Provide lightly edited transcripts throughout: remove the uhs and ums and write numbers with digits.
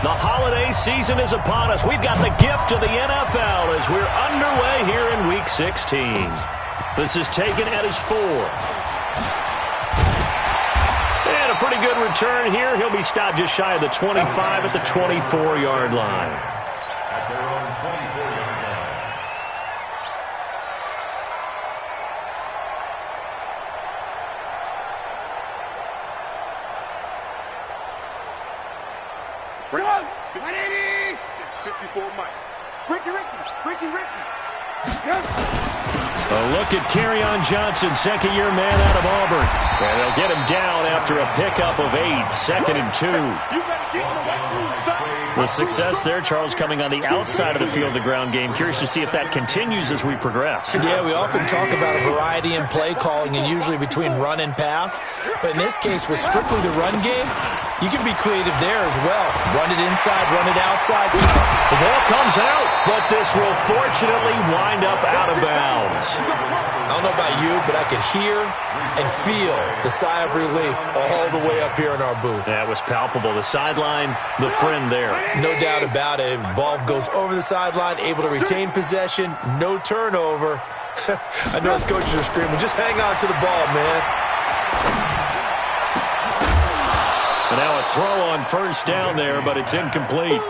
The holiday season is upon us. We've got the gift of the NFL as we're underway here in Week 16. This is taken at his 4. And a pretty good return here. He'll be stopped just shy of the 25 at the 24-yard line. Run! 180! 54 Mike. Ricky. A look at Kerryon Johnson, second-year man out of Auburn. And they'll get him down after a pickup of 8, 2nd and 2. You better get him away from The success there, Charles, coming on the outside of the field, the ground game. Curious to see if that continues as we progress. Yeah, we often talk about a variety in play calling and usually between run and pass. But in this case, with strictly the run game, you can be creative there as well. Run it inside, run it outside. The ball comes out, but this will fortunately wind up out of bounds. I don't know about you, but I could hear and feel the sigh of relief all the way up here in our booth. That was palpable. The sideline, the friend there. No doubt about it. The ball goes over the sideline, able to retain possession, no turnover. I know his coaches are screaming, just hang on to the ball, man. And now a throw on first down there, but it's incomplete.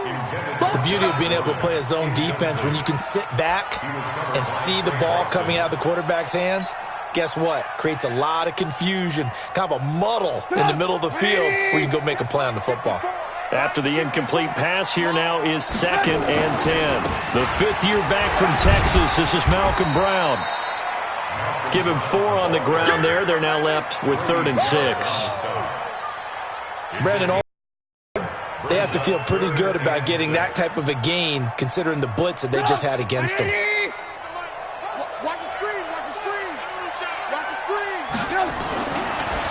The beauty of being able to play a zone defense when you can sit back and see the ball coming out of the quarterback's hands, guess what? Creates a lot of confusion, kind of a muddle in the middle of the field where you can go make a play on the football. After the incomplete pass, here now is 2nd and 10. The 5th year back from Texas, this is Malcolm Brown. Give him 4 on the ground there. They're now left with 3rd and 6. Brandon, they have to feel pretty good about getting that type of a gain considering the blitz that they just had against them. Watch the screen.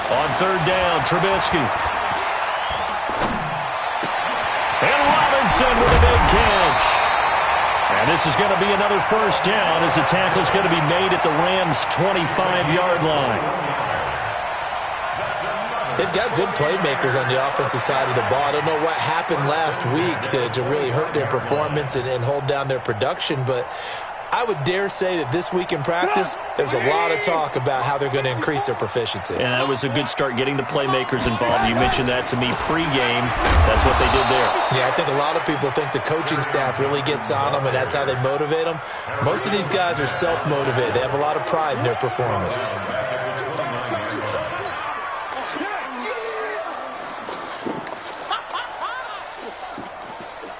On 3rd down, Trubisky. And Robinson with a big catch. And this is going to be another first down as the tackle is going to be made at the Rams' 25-yard line. They've got good playmakers on the offensive side of the ball. I don't know what happened last week to really hurt their performance and hold down their production, but I would dare say that this week in practice, there's a lot of talk about how they're going to increase their proficiency. And that was a good start, getting the playmakers involved. You mentioned that to me pregame. That's what they did there. Yeah, I think a lot of people think the coaching staff really gets on them, and that's how they motivate them. Most of these guys are self-motivated. They have a lot of pride in their performance.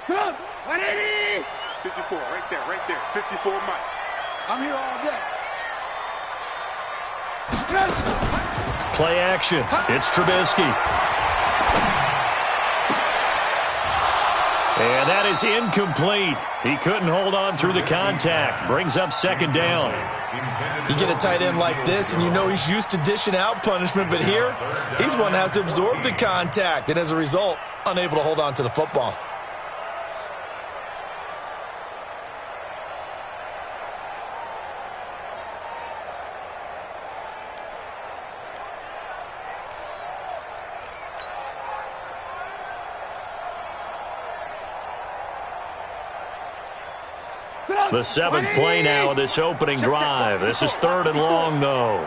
Come on, 180! 54, right there. 54 Mike. I'm here all day. Play action. It's Trubisky. And that is incomplete. He couldn't hold on through the contact. Brings up 2nd down. You get a tight end like this, and you know he's used to dishing out punishment, but here, he's one that has to absorb the contact, and as a result, unable to hold on to the football. The 7th play now of this opening drive. This is 3rd and long, though.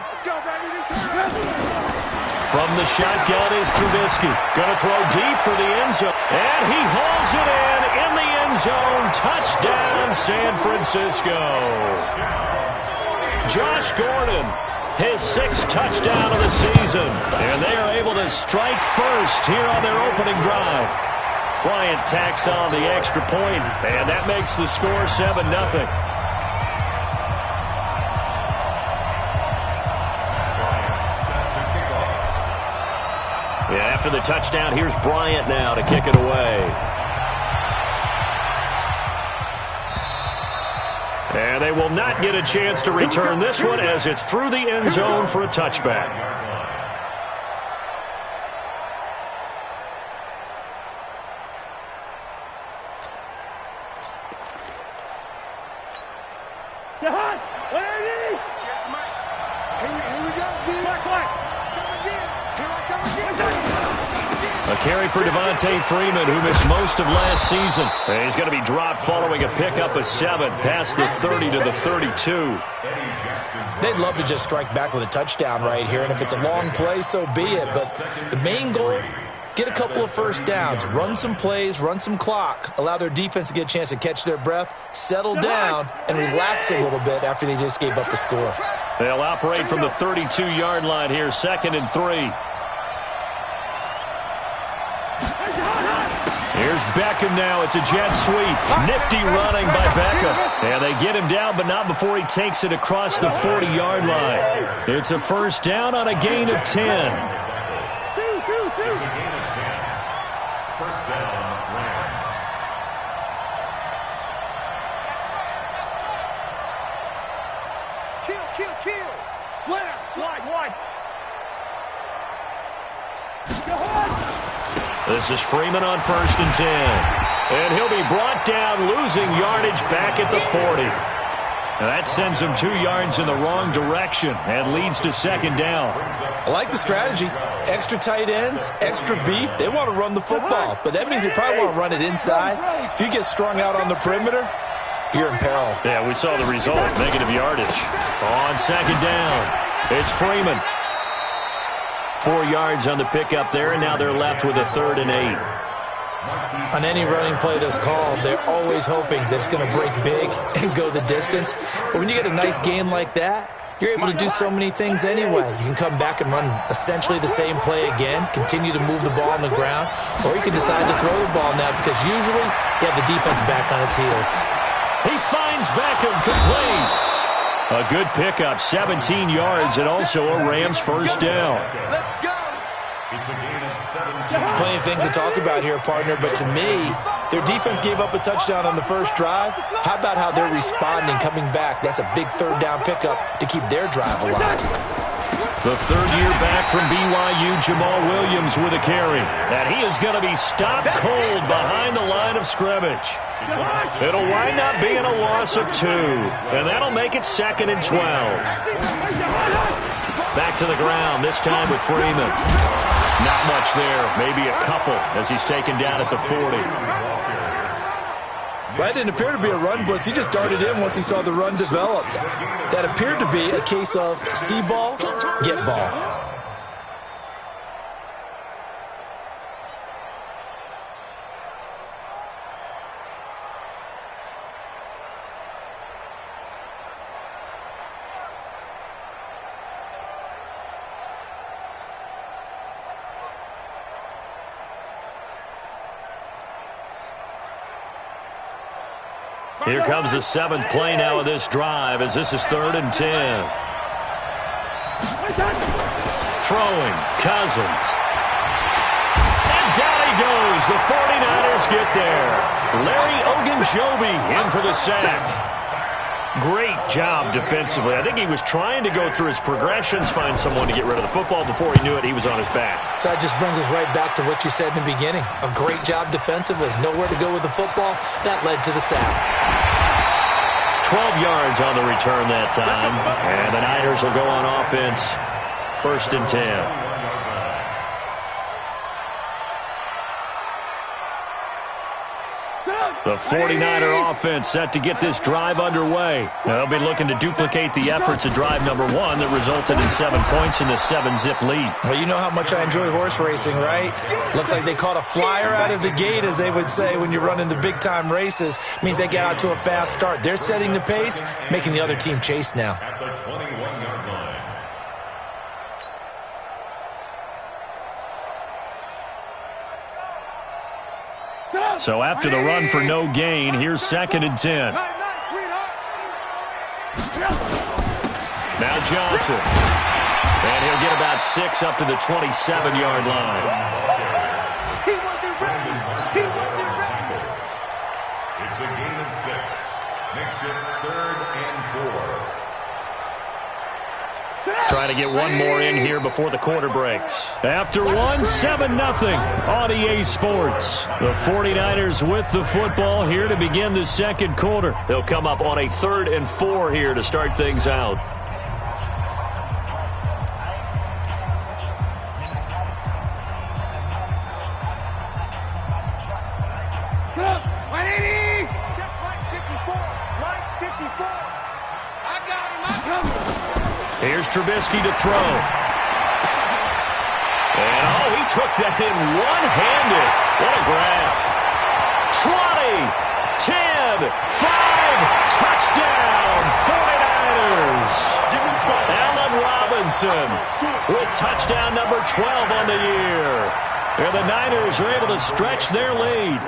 From the shotgun is Trubisky. Going to throw deep for the end zone. And he hauls it in the end zone. Touchdown, San Francisco. Josh Gordon, his 6th touchdown of the season. And they are able to strike first here on their opening drive. Bryant tacks on the extra point, and that makes the score 7-0. Yeah, after the touchdown, here's Bryant now to kick it away. And they will not get a chance to return this one as it's through the end zone for a touchback. Here we go, dude. Come again. Here I come again. A carry for Devontae Freeman, who missed most of last season. And he's going to be dropped following a pickup of 7 past the 30 to the 32. They'd love to just strike back with a touchdown right here, and if it's a long play, so be it. But the main goal, get a couple of first downs, run some plays, run some clock, allow their defense to get a chance to catch their breath, settle down, and relax a little bit after they just gave up a score. They'll operate from the 32-yard line here, 2nd and 3. Here's Beckham now. It's a jet sweep. Nifty running by Beckham. And they get him down, but not before he takes it across the 40-yard line. It's a first down on a gain of 10. It's a gain of 10. First down, Rams. Kill. Slam, slide, wide. This is Freeman on 1st and 10. And he'll be brought down, losing yardage back at the 40. And that sends him 2 yards in the wrong direction and leads to 2nd down. I like the strategy. Extra tight ends, extra beef. They want to run the football, but that means they probably want to run it inside. If you get strung out on the perimeter, you're in peril. Yeah, we saw the result, negative yardage. On 2nd down, it's Freeman. 4 yards on the pickup there, and now they're left with a 3rd and 8. On any running play that's called, they're always hoping that it's going to break big and go the distance. But when you get a nice gain like that, you're able to do so many things anyway. You can come back and run essentially the same play again, continue to move the ball on the ground, or you can decide to throw the ball now because usually you have the defense back on its heels. He finds Beckham complete. A good pickup, 17 yards, and also a Rams first down. It's a gain of 17. Plenty of things to talk about here, partner, but to me, their defense gave up a touchdown on the first drive. How about how they're responding, coming back? That's a big 3rd down pickup to keep their drive alive. The 3rd year back from BYU, Jamal Williams with a carry. And he is going to be stopped cold behind the line of scrimmage. It'll wind up being a loss of 2. And that'll make it 2nd and 12. Back to the ground, this time with Freeman. Not much there, maybe a couple as he's taken down at the 40. That didn't appear to be a run blitz. He just darted in once he saw the run develop. That appeared to be a case of see ball, get ball. Here comes the 7th play now of this drive as this is 3rd and 10. Throwing, Cousins. And down he goes. The 49ers get there. Larry Ogunjobi in for the sack. Great job defensively. I think he was trying to go through his progressions, find someone to get rid of the football. Before he knew it, he was on his back. So that just brings us right back to what you said in the beginning. A great job defensively. Nowhere to go with the football. That led to the sack. 12 yards on the return that time. And the Niners will go on offense. 1st and 10. The 49er offense set to get this drive underway. They'll be looking to duplicate the efforts of drive number 1 that resulted in 7 points in the 7-zip lead. Well, you know how much I enjoy horse racing, right? Looks like they caught a flyer out of the gate, as they would say when you're running the big-time races. Means they get out to a fast start. They're setting the pace, making the other team chase now. At the 21-yard line. So after the run for no gain, here's 2nd and 10. Now Johnson. And he'll get about 6 up to the 27-yard line. It's a gain of 6. Makes it 3rd and 4. Trying to get one more in here before the quarter breaks. After 1, 7-0 on EA Sports. The 49ers with the football here to begin the second quarter. They'll come up on a 3rd and 4 here to start things out. 180. Check right 54. Right 54. I got him. I got him. Here's Trubisky to throw. And, oh, he took that in one-handed. What a grab. 20, 10, 5, touchdown, 49ers. Allen Robinson with touchdown number 12 on the year. And the Niners are able to stretch their lead.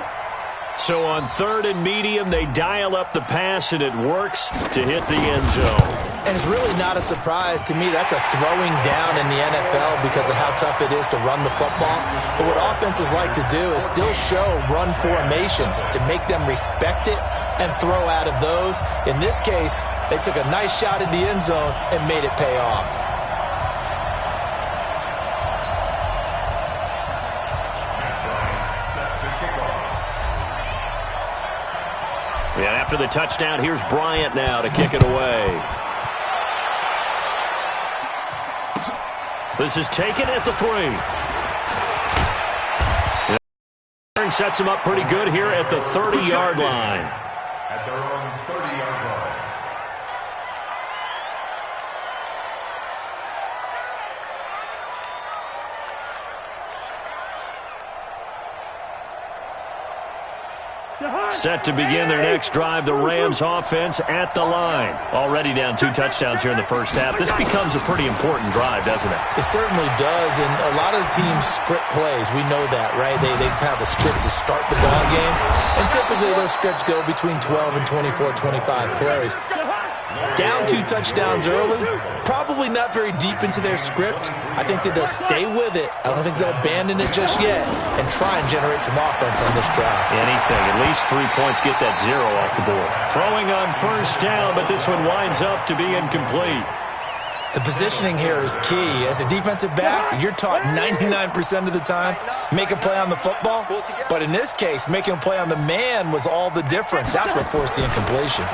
So on 3rd and medium, they dial up the pass, and it works to hit the end zone. And it's really not a surprise to me. That's a throwing down in the NFL because of how tough it is to run the football. But what offenses like to do is still show run formations to make them respect it and throw out of those. In this case, they took a nice shot at the end zone and made it pay off. And after the touchdown, here's Bryant now to kick it away. This is taken at the 3. And sets him up pretty good here at the 30-yard line. At their own 30-yard line. Set to begin their next drive, the Rams offense at the line. Already down 2 touchdowns here in the first half. This becomes a pretty important drive, doesn't it? It certainly does, and a lot of the teams script plays. We know that, right? They have a script to start the ball game, and typically those scripts go between 12 and 24, 25 plays. Down 2 touchdowns early, probably not very deep into their script. I think that they'll stay with it. I don't think they'll abandon it just yet and try and generate some offense on this drive. Anything, at least 3 points, get that 0 off the board. Throwing on first down, but this one winds up to be incomplete. The positioning here is key. As a defensive back, you're taught 99% of the time, make a play on the football. But in this case, making a play on the man was all the difference. That's what forced the incompletion.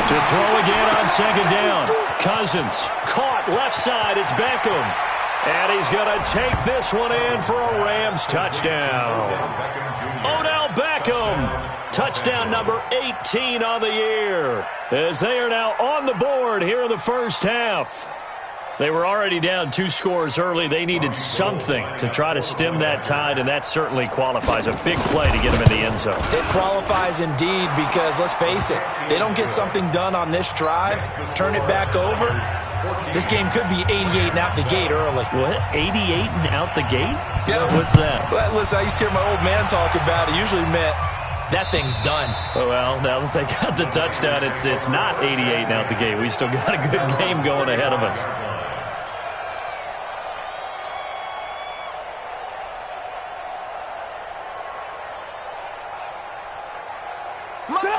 To throw again on second down. Cousins caught left side. It's Beckham. And he's going to take this one in for a Rams touchdown. Odell Beckham. Touchdown number 18 on the year. As they are now on the board here in the first half. They were already down 2 scores early. They needed something to try to stem that tide, and that certainly qualifies. A big play to get them in the end zone. It qualifies indeed because, let's face it, they don't get something done on this drive, turn it back over. This game could be 88 and out the gate early. What? 88 and out the gate? Yeah. What's that? Well, listen, I used to hear my old man talk about it. Usually meant that thing's done. Well, now that they got the touchdown, it's not 88 and out the gate. We still got a good game going ahead of us.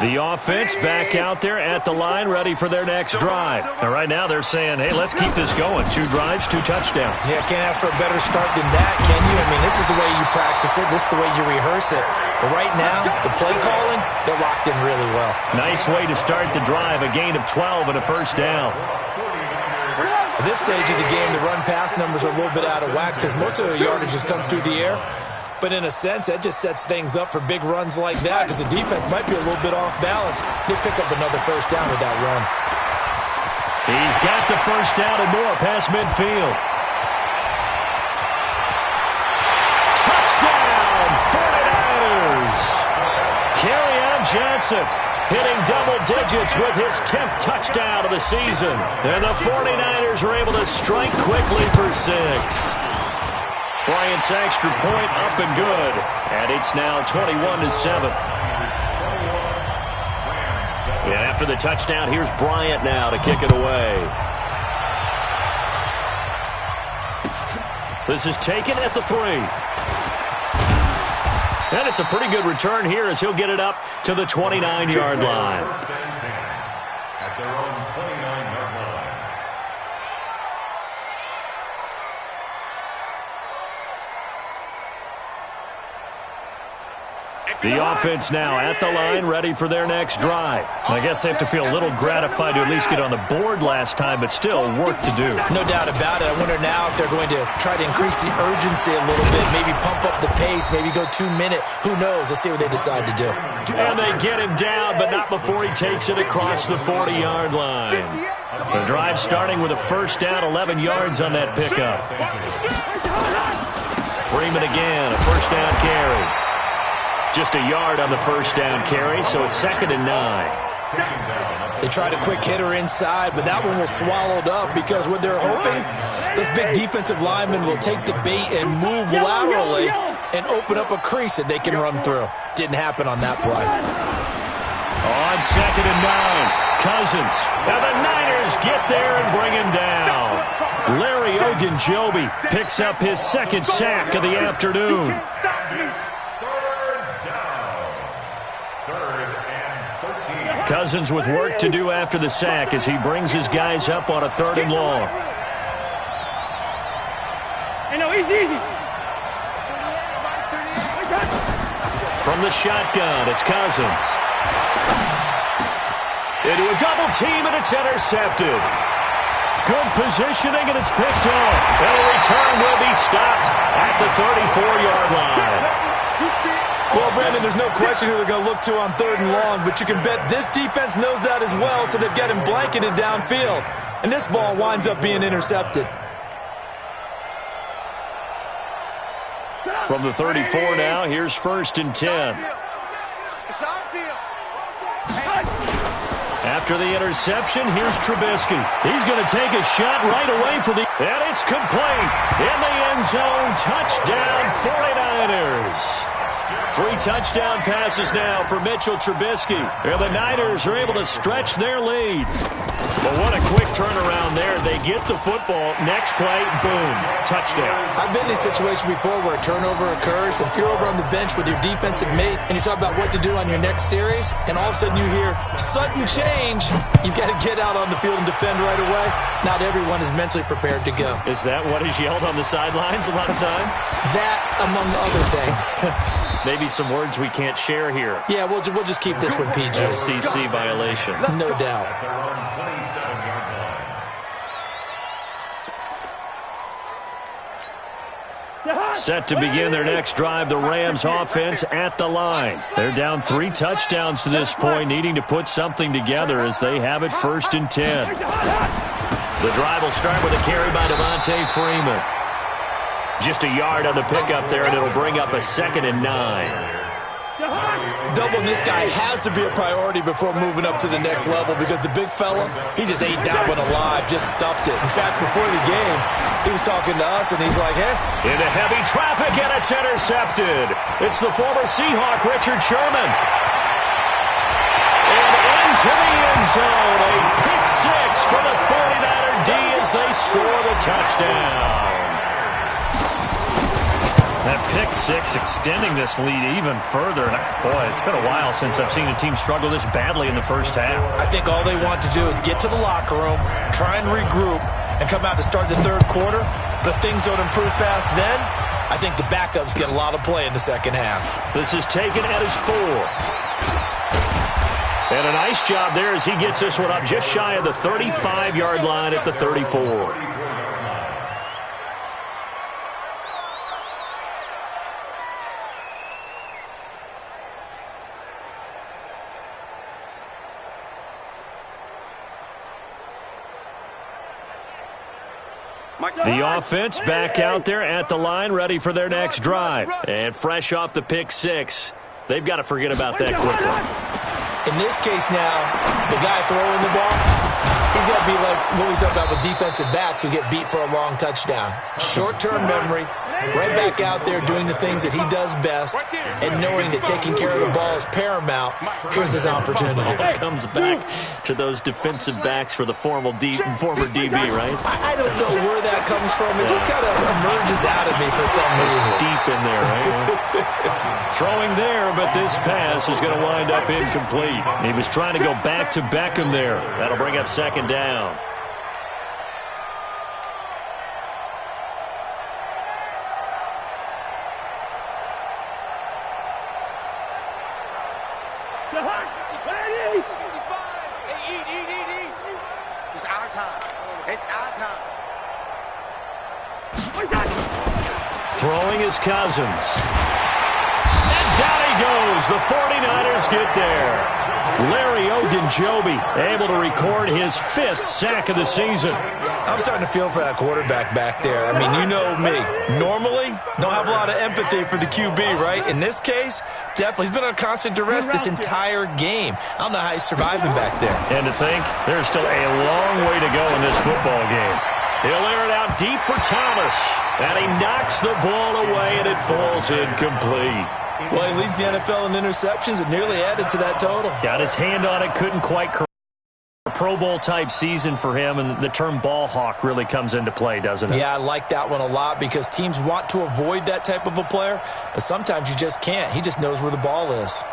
The offense back out there at the line, ready for their next drive. And right now they're saying, hey, let's keep this going. 2 drives, 2 touchdowns. Yeah, can't ask for a better start than that, can you? I mean, this is the way you practice it. This is the way you rehearse it. But right now, the play calling, they're locked in really well. Nice way to start the drive. A gain of 12 and a first down. At this stage of the game, the run-pass numbers are a little bit out of whack because most of the yardage has come through the air. But in a sense, that just sets things up for big runs like that because the defense might be a little bit off balance. They pick up another first down with that run. He's got the first down and more past midfield. Touchdown, 49ers! Kerryon Johnson hitting double digits with his 10th touchdown of the season. And the 49ers are able to strike quickly for 6. Bryant's extra point up and good. And it's now 21-7. And after the touchdown, here's Bryant now to kick it away. This is taken at the 3. And it's a pretty good return here as he'll get it up to the 29-yard line. At their own 29-yard line. The offense now at the line, ready for their next drive. I guess they have to feel a little gratified to at least get on the board last time, but still work to do. No doubt about it. I wonder now if they're going to try to increase the urgency a little bit, maybe pump up the pace, maybe go 2-minute. Who knows? Let's see what they decide to do. And they get him down, but not before he takes it across the 40-yard line. The drive starting with a first down, 11 yards on that pickup. Freeman again, a first down carry. Just a yard on the first down carry, so it's 2nd and 9. They tried a quick hitter inside, but that one was swallowed up because what they're hoping, this big defensive lineman will take the bait and move laterally and open up a crease that they can run through. Didn't happen on that play. On 2nd and 9, Cousins. And the Niners get there and bring him down. Larry Ogunjobi picks up his 2nd sack of the afternoon. Cousins with work to do after the sack as he brings his guys up on a 3rd and long. Easy. From the shotgun, it's Cousins. Into a double team, and it's intercepted. Good positioning, and it's picked off. And a return will be stopped at the 34-yard line. Well, Brandon, there's no question who they're going to look to on 3rd and long, but you can bet this defense knows that as well, so they've got him blanketed downfield. And this ball winds up being intercepted. From the 34 now, here's 1st and 10. After the interception, here's Trubisky. He's going to take a shot right away for the... And it's complete. In the end zone, touchdown 49ers. 3 touchdown passes now for Mitchell Trubisky. And the Niners are able to stretch their lead. But what a quick turnaround there. They get the football. Next play, boom, touchdown. I've been in a situation before where a turnover occurs. If you're over on the bench with your defensive mate and you talk about what to do on your next series, and all of a sudden you hear sudden change, you've got to get out on the field and defend right away. Not everyone is mentally prepared to go. Is that what is yelled on the sidelines a lot of times? That, among other things. Maybe some words we can't share here. Yeah, we'll just keep this one PG. FCC violation. No doubt. Set to begin their next drive, the Rams offense at the line. They're down 3 touchdowns to this point, needing to put something together as they have it 1st and 10. The drive will start with a carry by Devontae Freeman. Just a yard on the pickup there, and it'll bring up a 2nd and 9. Doubling this guy has to be a priority before moving up to the next level because the big fella, he just ate that one alive, just stuffed it. In fact, before the game, he was talking to us, and he's like, hey. Into heavy traffic, and it's intercepted. It's the former Seahawk, Richard Sherman. And into the end zone, a pick 6 for the 49er D as they score the touchdown. That pick 6 extending this lead even further. And boy, it's been a while since I've seen a team struggle this badly in the first half. I think all they want to do is get to the locker room, try and regroup, and come out to start the 3rd quarter. But if things don't improve fast then, I think the backups get a lot of play in the 2nd half. This is taken at his 4. And a nice job there as he gets this one up just shy of the 35-yard line at the 34. The offense back out there at the line, ready for their next drive. And fresh off the pick 6, they've got to forget about that quickly. In this case now, the guy throwing the ball, he's got to be like what we talk about with defensive backs who get beat for a long touchdown. Short-term memory, right back out there doing the things that he does best, and knowing that taking care of the ball is paramount. Here's his opportunity. It comes back to those defensive backs for the former DB, right? I don't know where that comes from. It just kind of emerges out of me for some reason. It's deep in there, right? Throwing there, but this pass is going to wind up incomplete. He was trying to go back to Beckham there. That'll bring up 2nd down. It's our time. It's our time. Throwing his Cousins. And down he goes. The 49ers get there. Larry Ogunjobi able to record his 5th sack of the season. I'm starting to feel for that quarterback back there. I mean, you know me. Normally, don't have a lot of empathy for the QB, right? In this case, definitely. He's been under constant duress this entire game. I don't know how he's surviving back there. And to think, there's still a long way to go in this football game. He'll air it out deep for Thomas. And he knocks the ball away, and it falls incomplete. Well, he leads the NFL in interceptions and nearly added to that total. Got his hand on it, couldn't quite correct. A Pro Bowl-type season for him, and the term ball hawk really comes into play, doesn't it? Yeah, I like that one a lot because teams want to avoid that type of a player, but sometimes you just can't. He just knows where the ball is.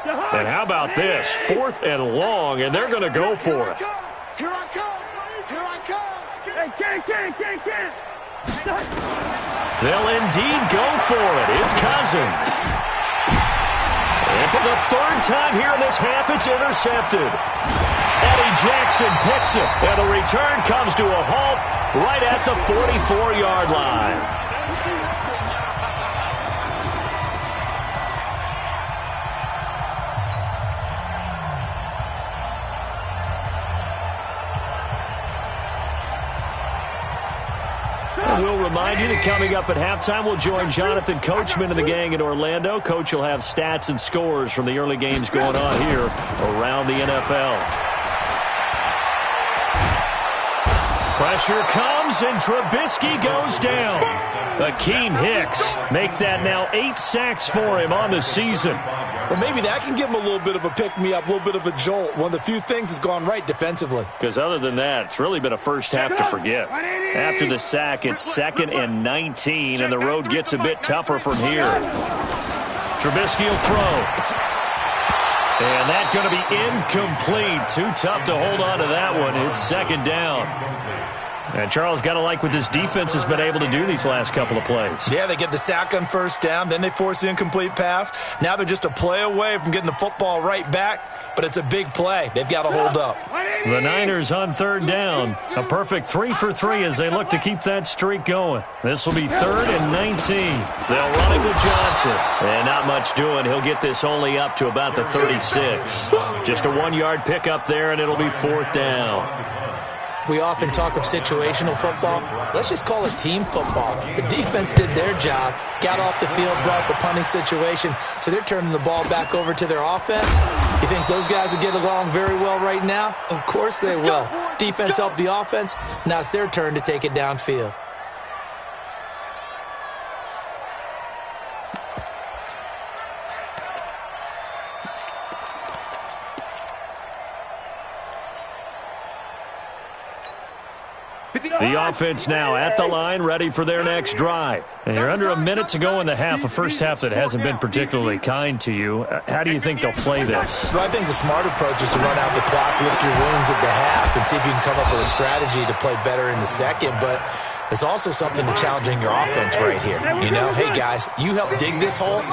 And how about this? 4th and long, and they're going to go for it. Here I come. Here I come. Can't. They'll indeed go for it. It's Cousins. And for the 3rd time here in this half, it's intercepted. Eddie Jackson picks it, and the return comes to a halt right at the 44-yard line. We'll remind you that coming up at halftime, we'll join Jonathan Coachman and the gang in Orlando. Coach will have stats and scores from the early games going on here around the NFL. Pressure comes, and Trubisky goes down. Akeem Hicks make that now 8 sacks for him on the season. Well, maybe that can give him a little bit of a pick-me-up, a little bit of a jolt. One of the few things that's gone right defensively. Because other than that, it's really been a first half to forget. After the sack, it's 2nd and 19, and the road gets a bit tougher from here. Trubisky will throw. And that's going to be incomplete. Too tough to hold on to that one. It's 2nd down. And Charles, got to like what this defense has been able to do these last couple of plays. Yeah, they get the sack on 1st down, then they force the incomplete pass. Now they're just a play away from getting the football right back, but it's a big play. They've got to hold up. The Niners on 3rd down. A perfect 3 for 3 as they look to keep that streak going. This will be 3rd and 19. They'll run it with Johnson. And not much doing. He'll get this only up to about the 36. Just a 1-yard pickup there, and it'll be 4th down. We often talk of situational football. Let's just call it team football. The defense did their job, got off the field, brought the punting situation, so they're turning the ball back over to their offense. You think those guys will get along very well right now? Of course they will. Defense helped the offense. Now it's their turn to take it downfield. The offense now at the line, ready for their next drive. And you're under a minute to go in the half, a first half that hasn't been particularly kind to you. How do you think they'll play this? Well, I think the smart approach is to run out the clock, lick your wounds at the half, and see if you can come up with a strategy to play better in the second. But there's also something to challenging your offense right here. You know, hey, guys, you help dig this hole.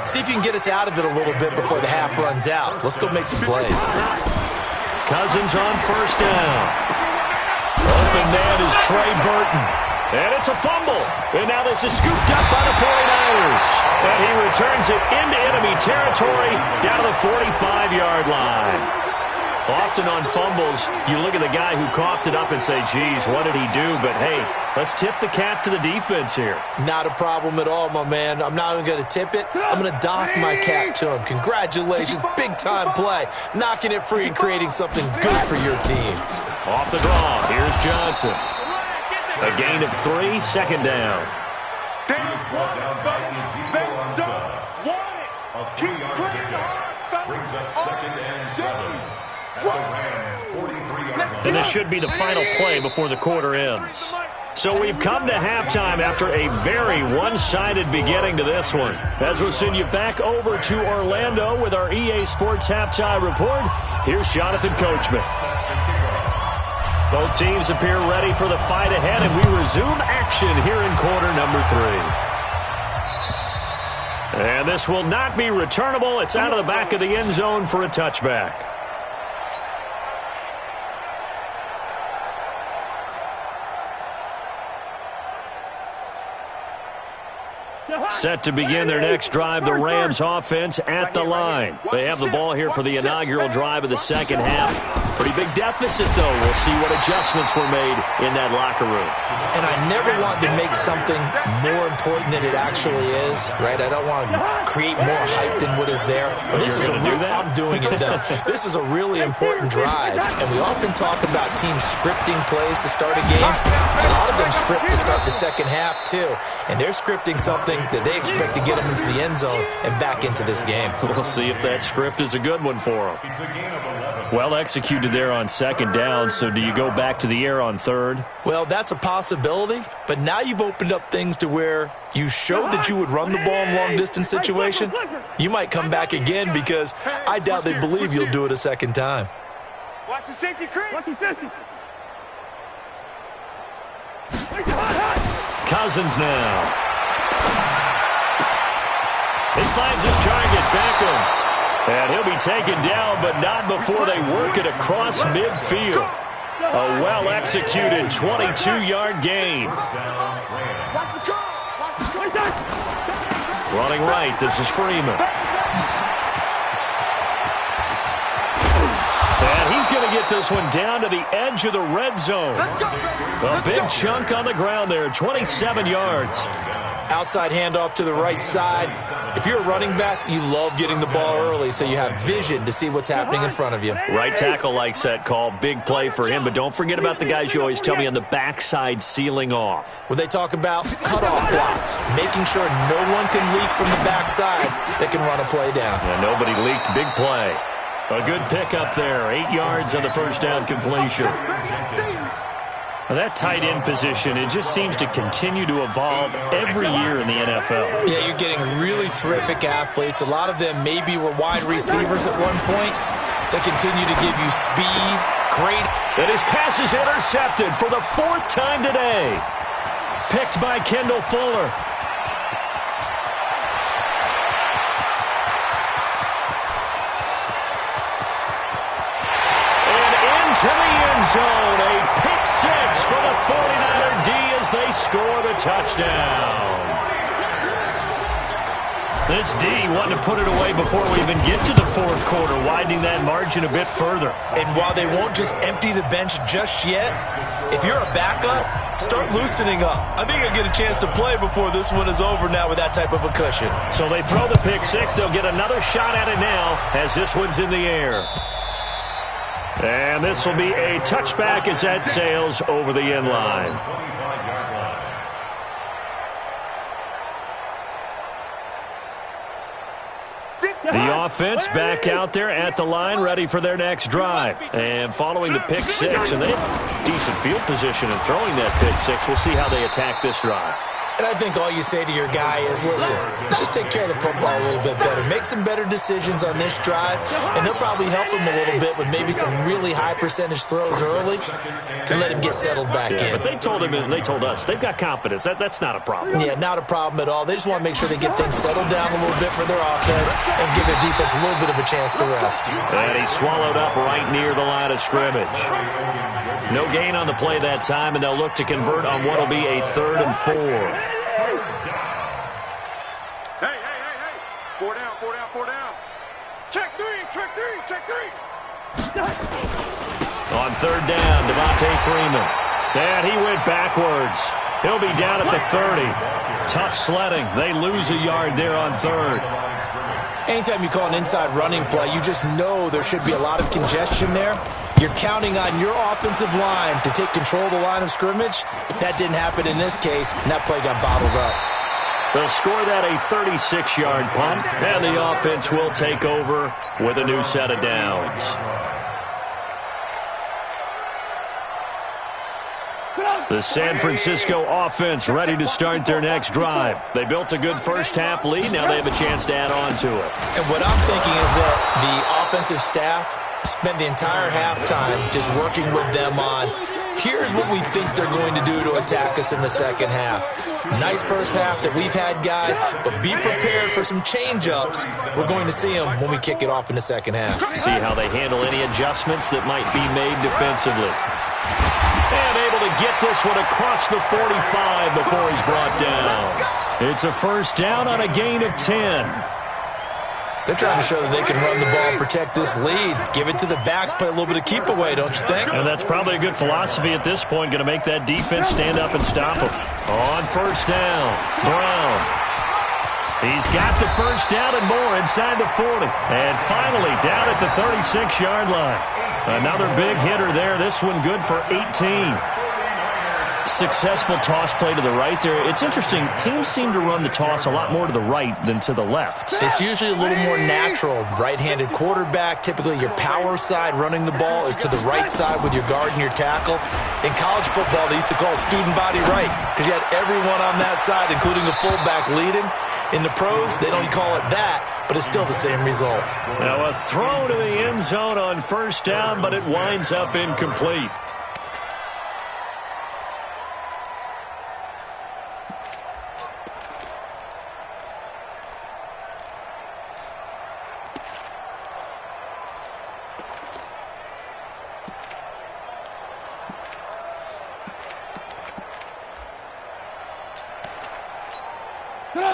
See if you can get us out of it a little bit before the half runs out. Let's go make some plays. Cousins on 1st down. Open man is Trey Burton. And it's a fumble. And now this is scooped up by the 49ers. And he returns it into enemy territory down to the 45-yard line. Often on fumbles, you look at the guy who coughed it up and say, geez, what did he do? But, hey, let's tip the cap to the defense here. Not a problem at all, my man. I'm not even going to tip it. I'm going to doff my cap to him. Congratulations. Big-time play. Knocking it free and creating something good for your team. Off the draw, here's Johnson. A gain of 3, 2nd down. Brings up 2nd and 7 at the Rams' 43-yard line. And this should be the final play before the quarter ends. So we've come to halftime after a very one-sided beginning to this one. As we'll send you back over to Orlando with our EA Sports Halftime Report, here's Jonathan Coachman. Both teams appear ready for the fight ahead, and we resume action here in quarter number 3. And this will not be returnable. It's out of the back of the end zone for a touchback. Set to begin their next drive, the Rams offense at the line. They have the ball here for the inaugural drive of the second half. Pretty big deficit, though. We'll see what adjustments were made in that locker room. And I never want to make something more important than it actually is, right? I don't want to create more hype than what is there. But this is I'm doing it, though. This is a really important drive. And we often talk about teams scripting plays to start a game. A lot of them script to start the second half, too. And they're scripting something that they expect to get them into the end zone and back into this game. We'll see if that script is a good one for them. Well executed there on second down, so do you go back to the air on third? Well, that's a possibility, but now you've opened up things to where you showed that you would run the ball in long-distance situation. You might come back again because I doubt they believe you'll do it a second time. Watch the safety creep. Cousins now. He finds his target, Beckham. And he'll be taken down, but not before they work it across midfield. A well-executed 22-yard gain. Running right, this is Freeman. And he's going to get this one down to the edge of the red zone. A big chunk on the ground there, 27 yards. Outside handoff to the right side. If you're a running back, you love getting the ball early so you have vision to see what's happening in front of you. Right tackle likes that call. Big play for him, but don't forget about the guys you always tell me on the backside sealing off. When they talk about cutoff blocks, making sure no one can leak from the backside that can run a play down. Yeah, nobody leaked. Big play. A good pickup there. 8 yards on the first down completion. Now that tight end position, it just seems to continue to evolve every year in the NFL. Yeah, you're getting really terrific athletes. A lot of them maybe were wide receivers at one point. They continue to give you speed, great. And his pass is intercepted for the 4th time today. Picked by Kendall Fuller. And into the end zone, a pick six for the 49er D as they score the touchdown. This D wanting to put it away before we even get to the fourth quarter, widening that margin a bit further. And while they won't just empty the bench just yet, if you're a backup, start loosening up. I think you'll get a chance to play before this one is over now with that type of a cushion. So they throw the pick six. They'll get another shot at it now as this one's in the air. And this will be a touchback as that sails over the end line. The offense back out there at the line, ready for their next drive. And following the pick six, and they have decent field position in throwing that pick six. We'll see how they attack this drive. And I think all you say to your guy is, listen, let's just take care of the football a little bit better. Make some better decisions on this drive, and they'll probably help him a little bit with maybe some really high percentage throws early to let him get settled back in. But they told him, and they told us, they've got confidence. That's not a problem. Yeah, not a problem at all. They just want to make sure they get things settled down a little bit for their offense and give their defense a little bit of a chance to rest. And he swallowed up right near the line of scrimmage. No gain on the play that time, and they'll look to convert on what will be a 3rd and 4. Hey. 4 down. Check three. On 3rd down, Devontae Freeman. And he went backwards. He'll be down at the 30. Tough sledding. They lose a yard there on 3rd. Anytime you call an inside running play, you just know there should be a lot of congestion there. You're counting on your offensive line to take control of the line of scrimmage. That didn't happen in this case, and that play got bottled up. They'll score that a 36-yard punt, and the offense will take over with a new set of downs. The San Francisco offense ready to start their next drive. They built a good first-half lead. Now they have a chance to add on to it. And what I'm thinking is that the offensive staff spent the entire halftime just working with them on Here's what we think they're going to do to attack us in the second half. Nice first half that we've had, guys, but be prepared for some change-ups. We're going to see them when we kick it off in the second half. See how they handle any adjustments that might be made defensively. And able to get this one across the 45 before he's brought down. It's a first down on a gain of 10. They're trying to show that they can run the ball and protect this lead. Give it to the backs, play a little bit of keep away, don't you think? And that's probably a good philosophy at this point, going to make that defense stand up and stop them. On first down, Brown. He's got the first down and more inside the 40. And finally down at the 36-yard line. Another big hitter there. This one good for 18. Successful toss play to the right there. It's interesting. Teams seem to run the toss a lot more to the right than to the left. It's usually a little more natural. Right-handed quarterback, typically your power side running the ball is to the right side with your guard and your tackle. In college football, they used to call it student body right because you had everyone on that side, including a fullback leading. In the pros, they don't call it that, but it's still the same result. Now a throw to the end zone on first down, but it winds up incomplete.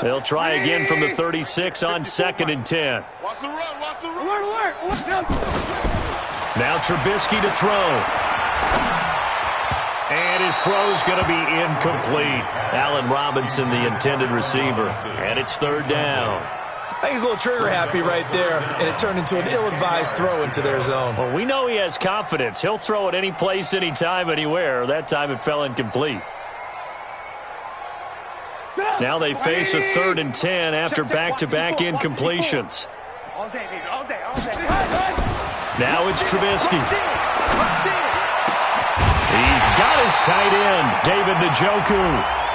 They'll try again from the 36 on 2nd and 10. Watch the run, watch the run. Alert. Now Trubisky to throw. And his throw's going to be incomplete. Allen Robinson, the intended receiver. And it's 3rd down. I think he's a little trigger happy right there, and it turned into an ill-advised throw into their zone. Well, we know he has confidence. He'll throw it any place, anytime, anywhere. That time it fell incomplete. Now they face a 3rd and 10 after back-to-back incompletions. All day, baby, all day. Now it's Trubisky. He's got his tight end, David Njoku.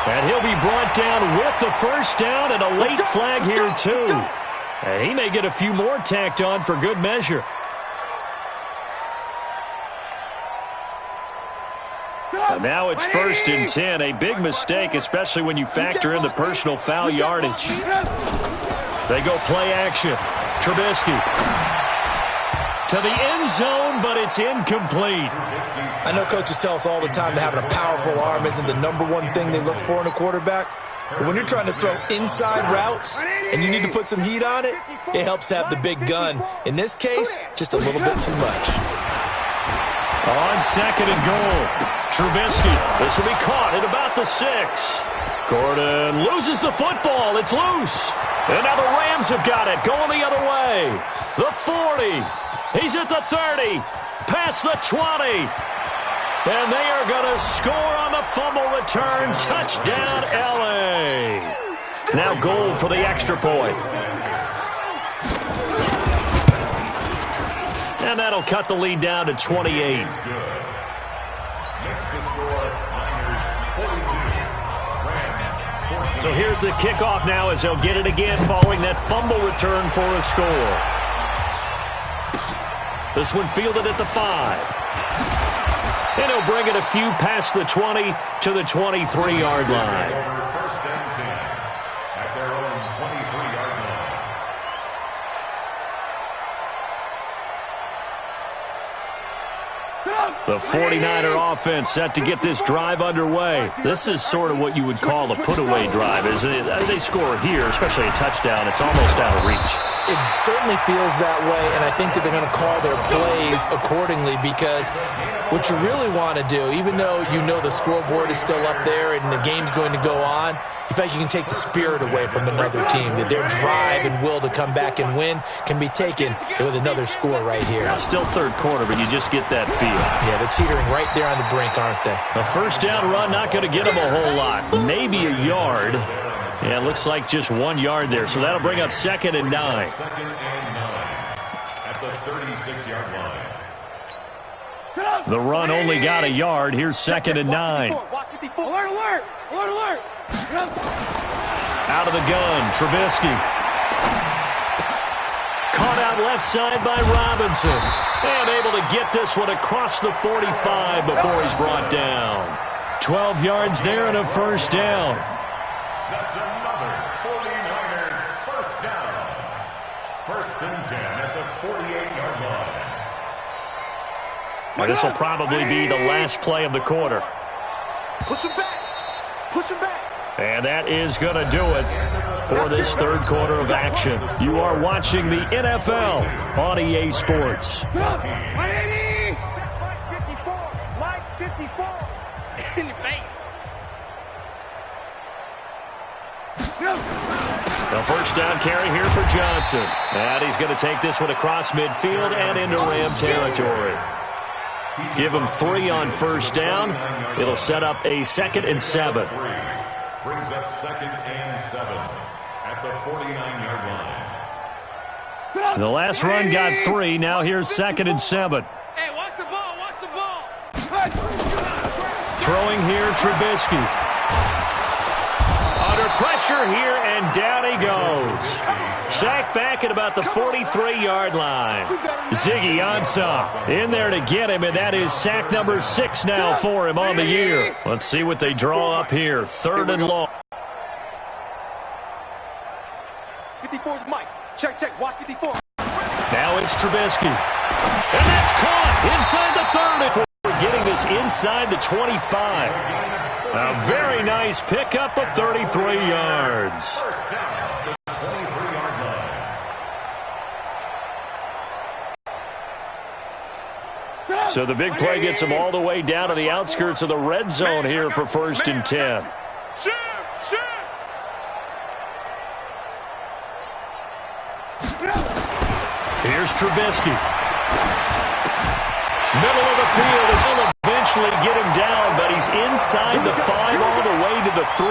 And he'll be brought down with the first down and a late flag here, too. And he may get a few more tacked on for good measure. And now it's 1st and 10, a big mistake, especially when you factor in the personal foul yardage. They go play action. Trubisky to the end zone, but it's incomplete. I know coaches tell us all the time that having a powerful arm isn't the #1 thing they look for in a quarterback. But when you're trying to throw inside routes and you need to put some heat on it, it helps to have the big gun. In this case, just a little bit too much. On 2nd and goal, Trubisky. This will be caught at about the 6. Gordon loses the football. It's loose. And now the Rams have got it, going the other way. The 40. He's at the 30. Past the 20. And they are going to score on the fumble return. Touchdown, L.A. Now Gold for the extra point. And that'll cut the lead down to 28. Next to score, Niners 42. Rams 14. So here's the kickoff now as they'll get it again following that fumble return for a score. This one fielded at the 5. And he'll bring it a few past the 20 to the 23-yard line. First and 10 at their own 23-yard line. The 49er offense set to get this drive underway. This is sort of what you would call a put-away drive, isn't it? They score here, especially a touchdown. It's almost out of reach. It certainly feels that way, and I think that they're going to call their plays accordingly because what you really want to do, even though you know the scoreboard is still up there and the game's going to go on, in fact, you can take the spirit away from another team. That their drive and will to come back and win can be taken with another score right here. Now, still third quarter, but you just get that feel. Yeah, they're teetering right there on the brink, aren't they? A first down run, not going to get them a whole lot. Maybe a yard. Yeah, it looks like just 1 yard there. So that'll bring up 2nd and 9. 2nd and 9 at the 36-yard line. The run only got a yard. Here's 2nd and 9. Alert. Out of the gun, Trubisky. Caught out out left side by Robinson. And able to get this one across the 45 before he's brought down. 12 yards there and a first down. That's another 49er first down. First and 10 at the 48-yard line. This will probably be the last play of the quarter. Push him back. Push him back. And that is going to do it for this third quarter of action. You are watching the NFL on EA Sports. 180. Mike 54. Mike 54. In your face. The first down carry here for Johnson. And he's going to take this one across midfield and into Ram territory. Give him 3 on first down. It'll set up a 2nd and 7. Brings up 2nd and 7 at the 49-yard line. The last run got 3. Now here's 2nd and 7. Hey, watch the ball. Watch the ball. Throwing here, Trubisky. Under pressure here, and down he goes. Sacked back at about the 43-yard line. Ziggy Ansah in there to get him, and that is sack number 6 now for him on the year. Let's see what they draw up here. 3rd and long. 54 is Mike. Check, check. Watch 54. Now it's Trubisky. And that's caught inside the 30. We're getting this inside the 25. A very nice pickup of 33 yards. First down, the 23-yard line. So the big play gets them all the way down to the outskirts of the red zone here for 1st and 10. Shoot! Shoot! Here's Trubisky. Middle of the field. It's going to eventually get him down, but he's inside the 5 all the way to the 3.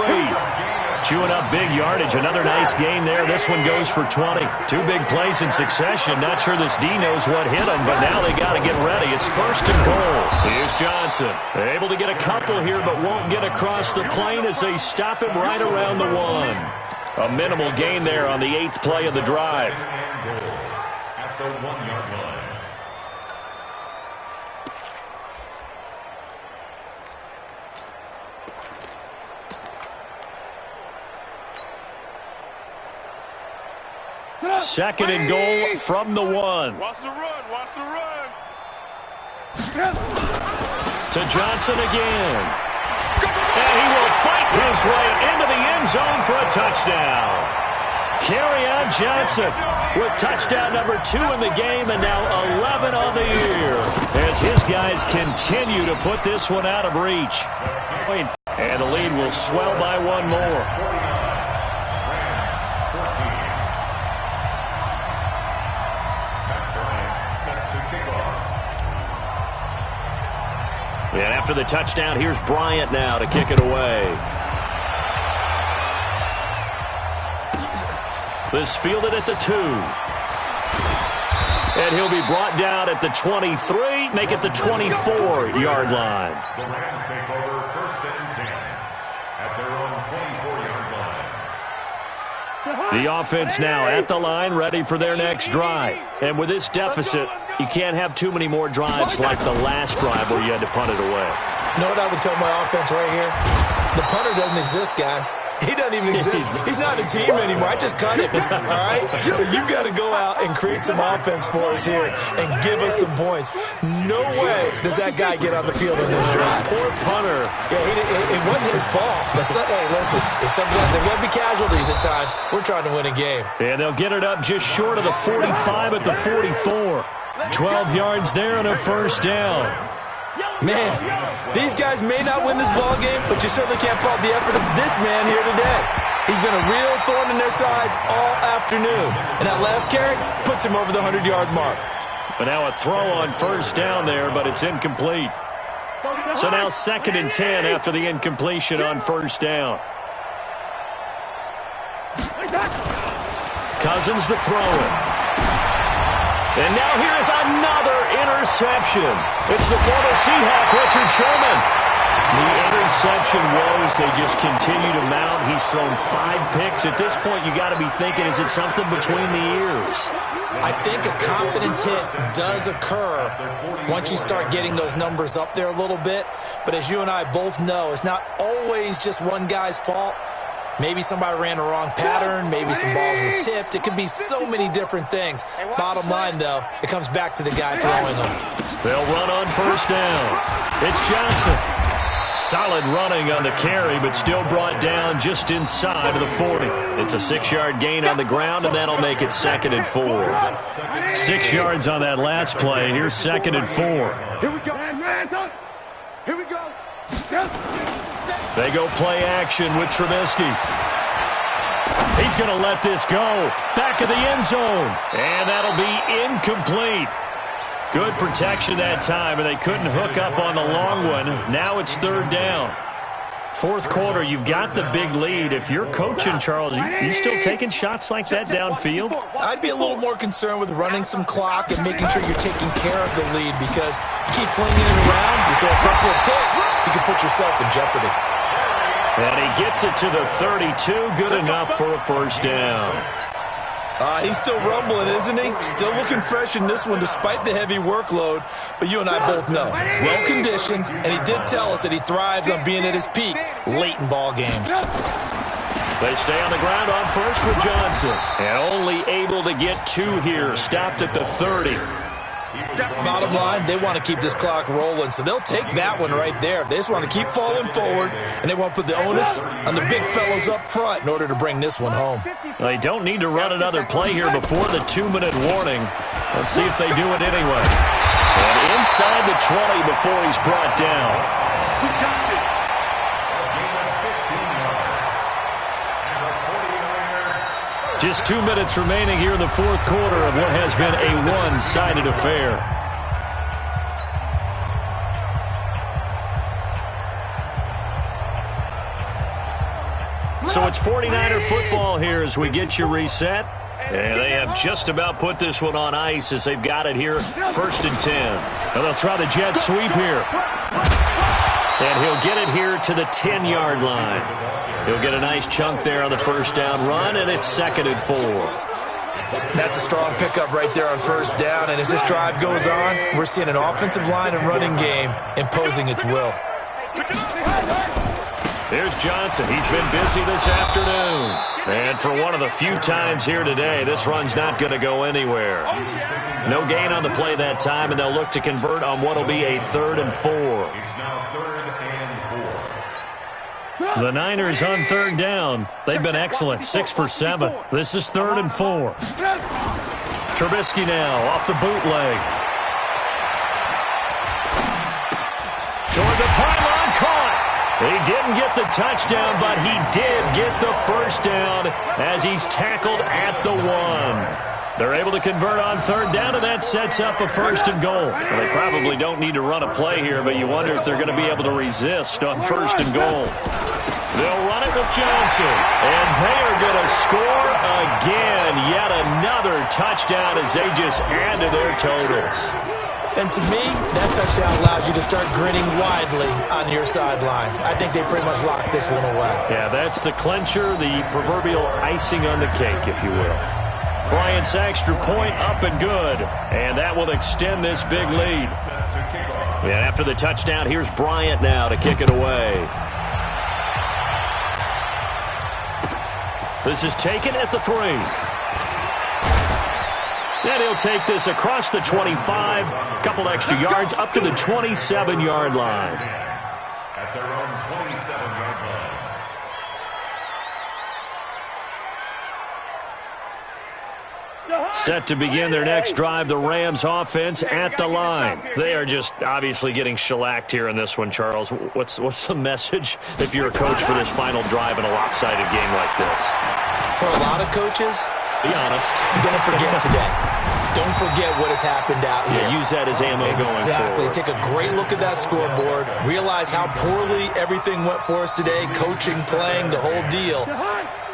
Chewing up big yardage. Another nice gain there. This one goes for 20. 2 big plays in succession. Not sure this D knows what hit him, but now they got to get ready. It's 1st and goal. Here's Johnson. Able to get a couple here, but won't get across the plane as they stop him right around the 1. A minimal gain there on the 8th play of the drive. At the 1-yard line. Second and goal from the 1. Watch the run. Watch the run. To Johnson again. And he will fight his way into the end zone for a touchdown. Kerryon Johnson with touchdown number 2 in the game and now 11 on the year as his guys continue to put this one out of reach. And the lead will swell by 1 more. And after the touchdown, here's Bryant now to kick it away. This fielded at the 2. And he'll be brought down at the 23, make it the 24-yard line. The Rams take over 1st and 10 at their own 24-yard line. The offense now at the line, ready for their next drive. And with this deficit, you can't have too many more drives like the last drive where you had to punt it away. You know what I would tell my offense right here? The punter doesn't exist, guys. He doesn't even exist. He's not a team anymore. I just cut him, all right? So you've got to go out and create some offense for us here and give us some points. No way does that guy get on the field in this drive. Poor punter. Yeah, it wasn't his fault. But hey, listen, if sometimes there will be casualties at times. We're trying to win a game. And they'll get it up just short of the 45 at the 44. 12 yards there and a first down. Man, these guys may not win this ball game, but you certainly can't fault the effort of this man here today. He's been a real thorn in their sides all afternoon. And that last carry puts him over the 100-yard mark. But now a throw on first down there, but it's incomplete. So now 2nd and 10 after the incompletion on first down. Cousins to throw it. And now here is another interception. It's the former Seahawk, Richard Sherman. The interception woes, they just continue to mount. He's thrown 5 picks. At this point, you got to be thinking, is it something between the ears? I think a confidence hit does occur once you start getting those numbers up there a little bit. But as you and I both know, it's not always just one guy's fault. Maybe somebody ran the wrong pattern. Maybe some balls were tipped. It could be so many different things. Bottom line, though, it comes back to the guy throwing them. They'll run on first down. It's Johnson. Solid running on the carry, but still brought down just inside of the 40. It's a 6-yard gain on the ground, and that'll make it 2nd and 4. 6 yards on that last play. Here's 2nd and 4. Here we go. Here we go. They go play action with Trubisky. He's going to let this go. Back of the end zone. And that'll be incomplete. Good protection that time, and they couldn't hook up on the long one. Now it's 3rd down. 4th quarter, you've got the big lead. If you're coaching, Charles, you still taking shots like that downfield? I'd be a little more concerned with running some clock and making sure you're taking care of the lead, because you keep flinging it around, you throw a couple of picks, you can put yourself in jeopardy. And he gets it to the 32. Good enough for a 1st down. He's still rumbling, isn't he? Still looking fresh in this one despite the heavy workload. But you and I both know, well-conditioned, and he did tell us that he thrives on being at his peak late in ball games. They stay on the ground on first with Johnson. And only able to get 2 here. Stopped at the 30. Bottom line, they want to keep this clock rolling, so they'll take that one right there. They just want to keep falling forward, and they want to put the onus on the big fellows up front in order to bring this one home. They don't need to run another play here before the 2-minute warning. Let's see if they do it anyway. And inside the 20 before he's brought down. Just 2 minutes remaining here in the 4th quarter of what has been a one-sided affair. So it's 49er football here as we get you reset. And they have just about put this one on ice as they've got it here, 1st and 10. And they'll try the jet sweep here. And he'll get it here to the 10-yard line. He'll get a nice chunk there on the 1st down run, and it's 2nd and 4. That's a strong pickup right there on 1st down. And as this drive goes on, we're seeing an offensive line and running game imposing its will. Here's Johnson. He's been busy this afternoon. And for one of the few times here today, this run's not going to go anywhere. No gain on the play that time, and they'll look to convert on what will be a 3rd and 4. It's now 3rd and 4. The Niners on 3rd down. They've been excellent, 6 for 7. This is 3rd and 4. Trubisky now off the bootleg. Toward the pylon, caught. He didn't get the touchdown, but he did get the 1st down as he's tackled at the 1. They're able to convert on 3rd down, and that sets up a 1st and goal. Well, they probably don't need to run a play here, but you wonder if they're going to be able to resist on 1st and goal. They'll run it with Johnson, and they are going to score again. Yet another touchdown as they just add to their totals. And to me, that touchdown allows you to start grinning widely on your sideline. I think they pretty much locked this one away. Yeah, that's the clincher, the proverbial icing on the cake, if you will. Bryant's extra point up and good, and that will extend this big lead. And after the touchdown, here's Bryant now to kick it away. This is taken at the 3. And he'll take this across the 25, a couple extra yards, up to the 27-yard line. At their own 27-yard line. Set to begin their next drive, the Rams offense at the line. They are just obviously getting shellacked here in this one, Charles. What's the message if you're a coach for this final drive in a lopsided game like this? For a lot of coaches, be honest. Don't forget today. Don't forget what has happened out here. Yeah, use that as ammo going forward. Exactly. Take a great look at that scoreboard. Realize how poorly everything went for us today. Coaching, playing, the whole deal.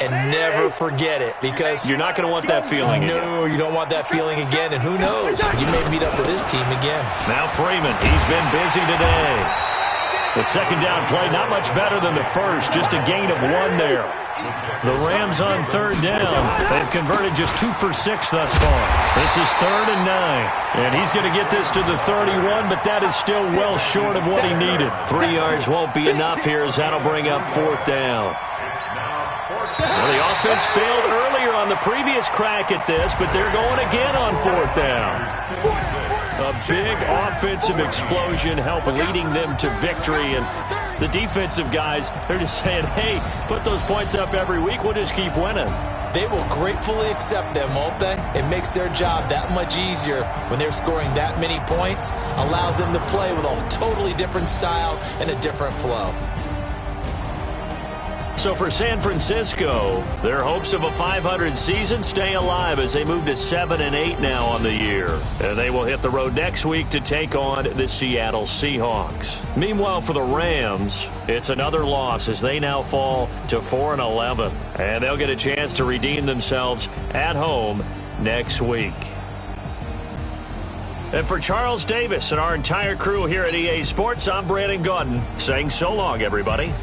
And never forget it, because you're not going to want that feeling again. No, you don't want that feeling again. And who knows? You may meet up with this team again. Now Freeman. He's been busy today. The second down play, not much better than the first, just a gain of 1 there. The Rams on third down. They've converted just 2 for 6 thus far. This is 3rd and 9. And he's going to get this to the 31, but that is still well short of what he needed. 3 yards won't be enough here as that'll bring up 4th down. Well, the offense failed earlier on the previous crack at this, but they're going again on 4th down. A big offensive explosion helped leading them to victory, and the defensive guys, they're just saying, hey, put those points up every week, we'll just keep winning. They will gratefully accept them, won't they? It makes their job that much easier when they're scoring that many points, allows them to play with a totally different style and a different flow. So for San Francisco, their hopes of a 500 season stay alive as they move to 7-8 now on the year. And they will hit the road next week to take on the Seattle Seahawks. Meanwhile, for the Rams, it's another loss as they now fall to 4-11. And they'll get a chance to redeem themselves at home next week. And for Charles Davis and our entire crew here at EA Sports, I'm Brandon Gaudin saying so long, everybody.